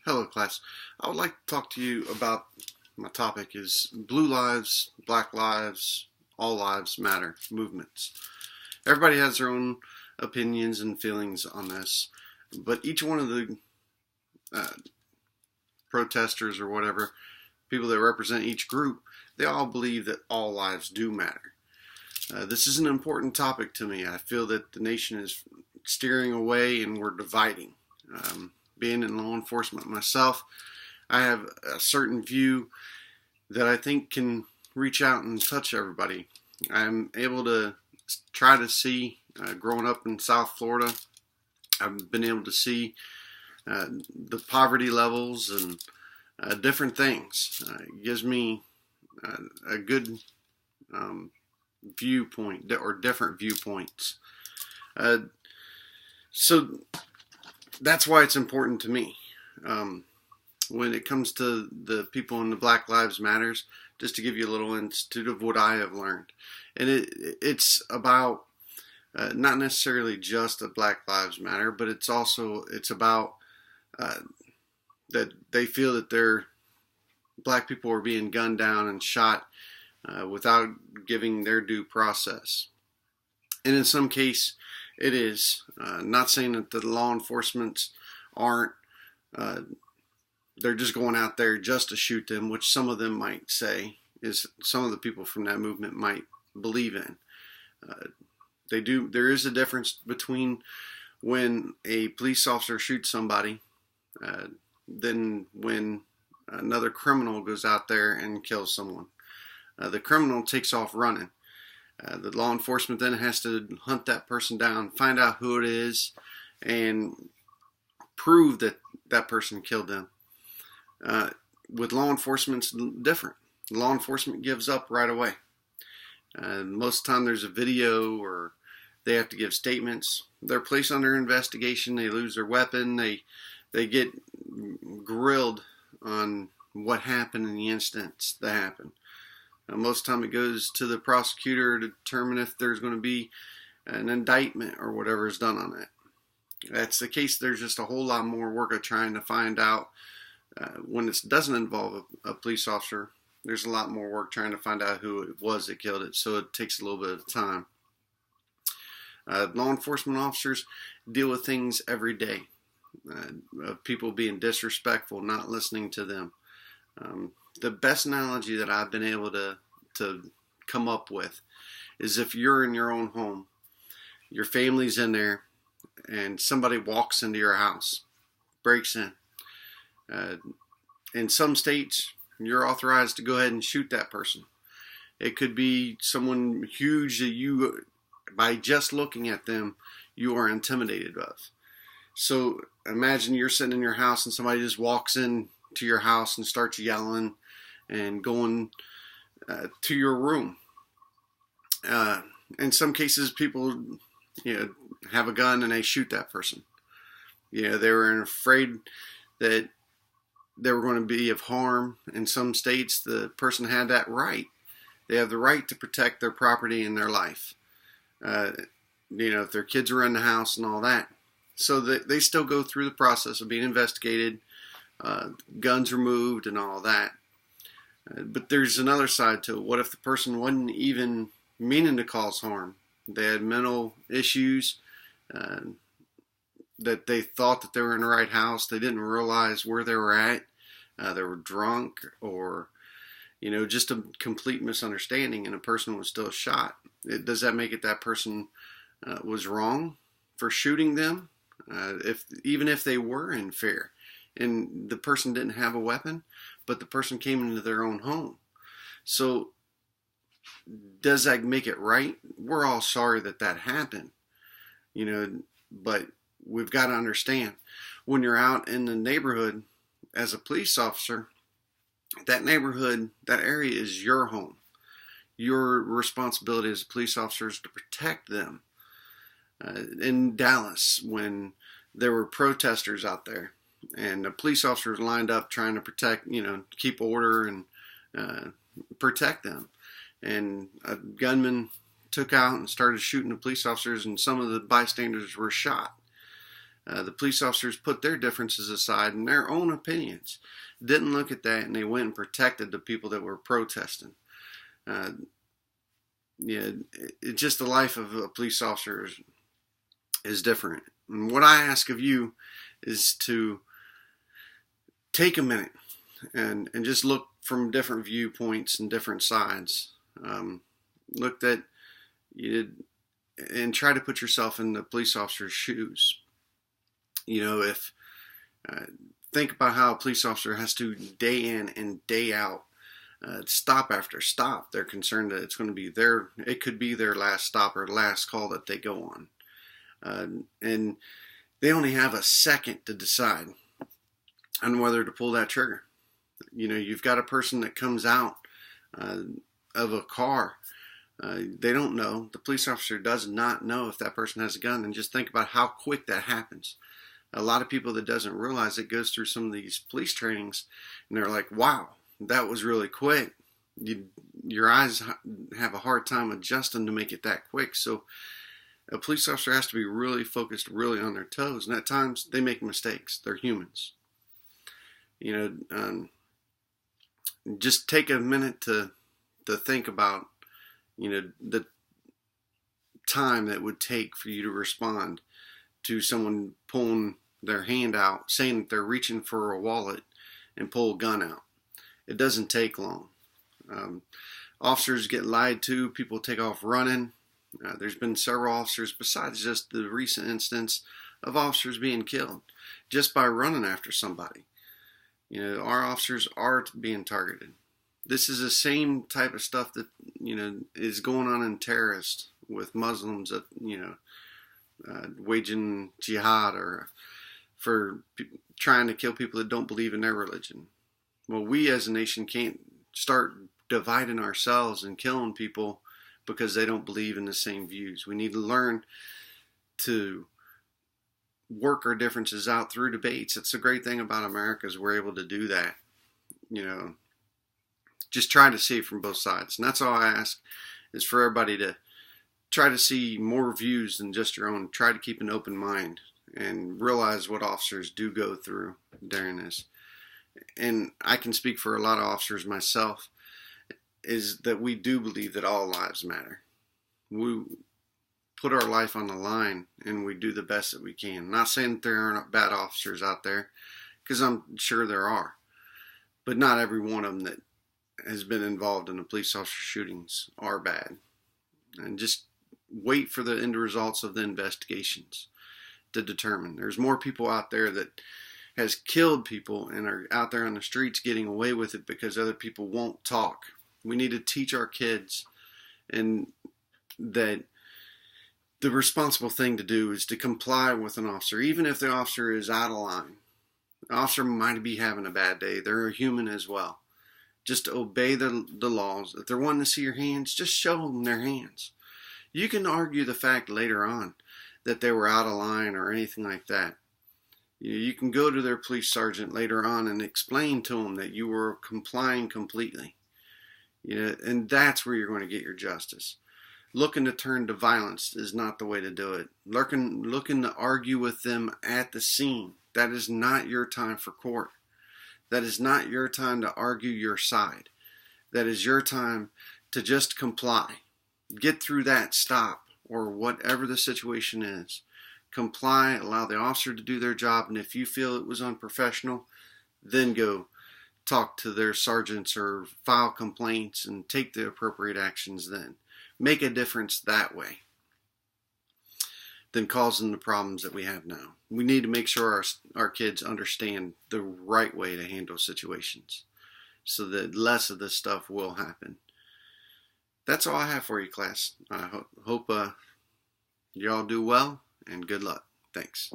Hello, class. I would like to talk to you about my topic is blue lives, black lives, all lives matter movements. Everybody has their own opinions and feelings on this, but each one of the uh, protesters or whatever, people that represent each group, they all believe that all lives do matter. This is an important topic to me. I feel that the nation is steering away and we're dividing. Being in law enforcement myself, I have a certain view that I think can reach out and touch everybody. I'm able to try to see, growing up in South Florida, I've been able to see the poverty levels and different things. It gives me a good viewpoint or different viewpoints. Uh, so that's why it's important to me. When it comes to the people in the Black Lives Matters, just to give you a little institute of what I have learned, and it's about not necessarily just a Black Lives Matter, but it's about that they feel that their black people are being gunned down and shot without giving their due process, and in some case, it is. Not saying that the law enforcement aren't. They're just going out there just to shoot them, which some of them might say is some of the people from that movement might believe in. They do. There is a difference between when a police officer shoots somebody, than when another criminal goes out there and kills someone. The criminal takes off running. The law enforcement then has to hunt that person down, find out who it is, and prove that that person killed them. With law enforcement, it's different. Law enforcement gives up right away. Most of the time there's a video or they have to give statements. They're placed under investigation. They lose their weapon. They get grilled on what happened in the instance that happened. Most of the time it goes to the prosecutor to determine if there's going to be an indictment or whatever is done on it. That's the case. There's just a whole lot more work of trying to find out. When it doesn't involve a police officer, there's a lot more work trying to find out who it was that killed it, so it takes a little bit of time. Law enforcement officers deal with things every day, of people being disrespectful, not listening to them. The best analogy that I've been able to come up with is if you're in your own home, your family's in there, and somebody walks into your house, breaks in. In some states, you're authorized to go ahead and shoot that person. It could be someone huge that you, by just looking at them, you are intimidated of. So imagine you're sitting in your house and somebody just walks in to your house and starts yelling and going to your room. In some cases, people have a gun and they shoot that person. They were afraid that they were going to be of harm. In some states, the person had that right. They have the right to protect their property and their life. If their kids are in the house and all that. So they still go through the process of being investigated, guns removed and all that. But there's another side to it. What if the person wasn't even meaning to cause harm? They had mental issues, that they thought that they were in the right house. They didn't realize where they were at. They were drunk or, just a complete misunderstanding, and a person was still shot. Does that make it that person was wrong for shooting them? Even if they were in fear and the person didn't have a weapon, but the person came into their own home. So does that make it right? We're all sorry that that happened, but we've got to understand when you're out in the neighborhood as a police officer, that neighborhood, that area is your home. Your responsibility as a police officer is to protect them. In Dallas, when there were protesters out there and the police officers lined up trying to protect, keep order and protect them. And a gunman took out and started shooting the police officers, and some of the bystanders were shot. The police officers put their differences aside and their own opinions, didn't look at that, and they went and protected the people that were protesting. Uh, yeah, it's just the life of a police officer is different. And what I ask of you is to take a minute and just look from different viewpoints and different sides. Look that you and try to put yourself in the police officer's shoes. If think about how a police officer has to day in and day out, stop after stop. They're concerned that it could be their last stop or last call that they go on. And they only have a second to decide on whether to pull that trigger. You've got a person that comes out of a car. They don't know. The police officer does not know if that person has a gun. And just think about how quick that happens. A lot of people that doesn't realize it goes through some of these police trainings, and they're like, wow, that was really quick. Your eyes have a hard time adjusting to make it that quick. So a police officer has to be really focused, really on their toes. And at times they make mistakes. They're humans. Just take a minute to think about, the time that would take for you to respond to someone pulling their hand out, saying that they're reaching for a wallet and pull a gun out. It doesn't take long. Officers get lied to. People take off running. There's been several officers, besides just the recent instance of officers being killed just by running after somebody. Our officers are being targeted. This is the same type of stuff that, is going on in terrorists with Muslims that, waging jihad or for trying to kill people that don't believe in their religion. Well, we as a nation can't start dividing ourselves and killing people because they don't believe in the same views. We need to learn to work our differences out through debates. It's a great thing about America is we're able to do that. Just try to see it from both sides. And that's all I ask, is for everybody to try to see more views than just your own. Try to keep an open mind and realize what officers do go through during this. And I can speak for a lot of officers myself, is that we do believe that all lives matter. We put our life on the line and we do the best that we can. I'm not saying that there aren't bad officers out there, because I'm sure there are. But not every one of them that has been involved in the police officer shootings are bad. And just wait for the end results of the investigations to determine. There's more people out there that has killed people and are out there on the streets getting away with it because other people won't talk. We need to teach our kids and that the responsible thing to do is to comply with an officer, even if the officer is out of line. The officer might be having a bad day. They're a human as well. Just obey the laws. If they're wanting to see your hands, just show them their hands. You can argue the fact later on that they were out of line or anything like that. You can go to their police sergeant later on and explain to them that you were complying completely. And that's where you're going to get your justice. Looking to turn to violence is not the way to do it. Looking to argue with them at the scene. That is not your time for court. That is not your time to argue your side. That is your time to just comply. Get through that stop or whatever the situation is. Comply, allow the officer to do their job, and if you feel it was unprofessional, then go talk to their sergeants or file complaints and take the appropriate actions then. Make a difference that way than causing the problems that we have now. We need to make sure our kids understand the right way to handle situations so that less of this stuff will happen. That's all I have for you, class. I hope you all do well, and good luck. Thanks.